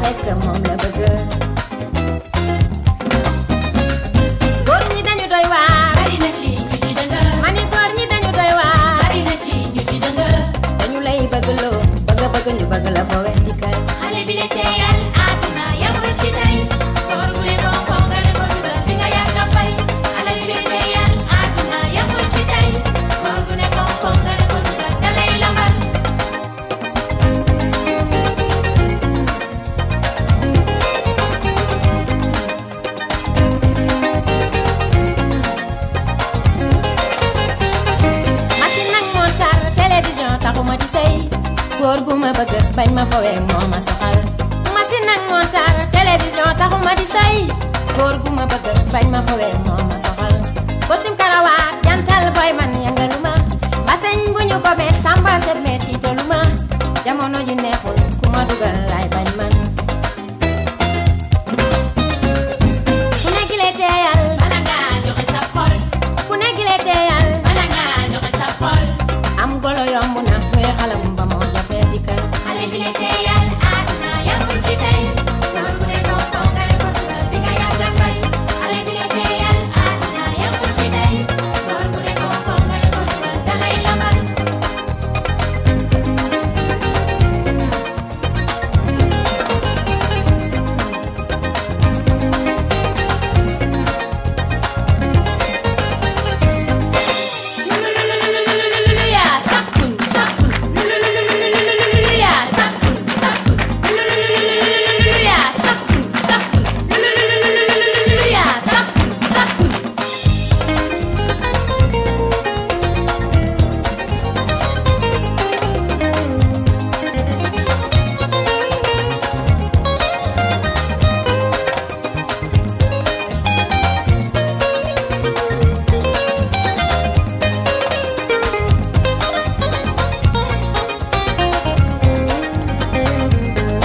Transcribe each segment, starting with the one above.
fekk moom la bëgg góor ñi dañu doy waar bari na ci ñu ci dëng mani góor ñi dañu doy waar bari na ci ñu ci dëng dañu lay bëgg loo bëgg ñu bëgg la fa wex ci kay xale bi le teyal àdduna yamul ci tey góor gu ne doo ko nga ne ko dugal bi nga yàgg a fay xale bi le teyal àdduna yamul ci tey góor gu ne doo ko nga ne ko dugal da lay lambal machine nag montar télévision taxuma di sëy góor gu ma bëgg bañ ma fowee moo ma soxal machine nag montar télévision taxuma di sëy góor gu ma bëgg bañ ma fowee moo ma soxal costume karawaat jantal boy man yëngalu ma baseñ bu ñu ko bee samba set mee tiitalu ma jamono ji neexul ku ma dugal lay bañ man ku ne gile teeyal bala nga joxe sa xol ku ne gile teeyal bala nga joxe sa xol am golo yomb na muy xalam ba moo jafee dikkal xale bi le teyal àdduna yamul ci tey góor gu ne doo ko nga ne ko dugal bi nga yàgg a fay xale bi le teyal àdduna yamul ci tey góor gu ne doo ko nga ne ko dugal da lay lambal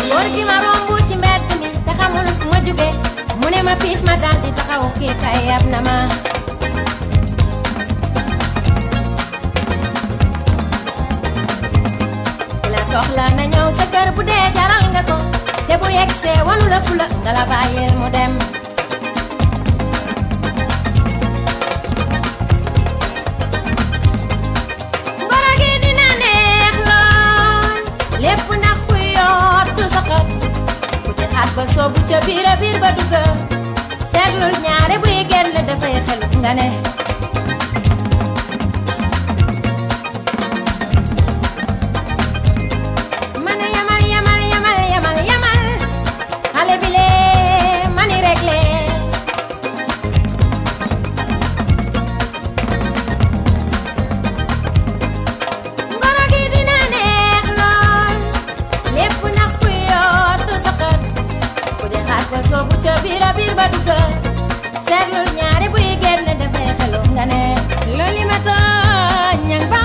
góor gi ma romb ci mbedd mi te xamul fu ma jóge mu ne ma piis ma daal di taxaw kii kay yab na ma la soxla na ñëw sa kër bu dee jaral nga ko te bu yegsee wanu la fula nga la bàyyil mu dem ngoro gi dina neex lool lépp ndax ku yoot du soxot ku ci xaas ba soobu ca biir a biir ba dugga seetlul ñaare buy génn dafay xel nga ne mane yamal yamal yamal yamal yamal xale bi lee mani réglé ngoro gi dina neex lool lépp ndax ku yoot du soxot ku di xaas ba soobu ca biir a biir ba dugga seetlul ñaare buy génn dafay xelu nga ne loolu ma tooñ ñang ba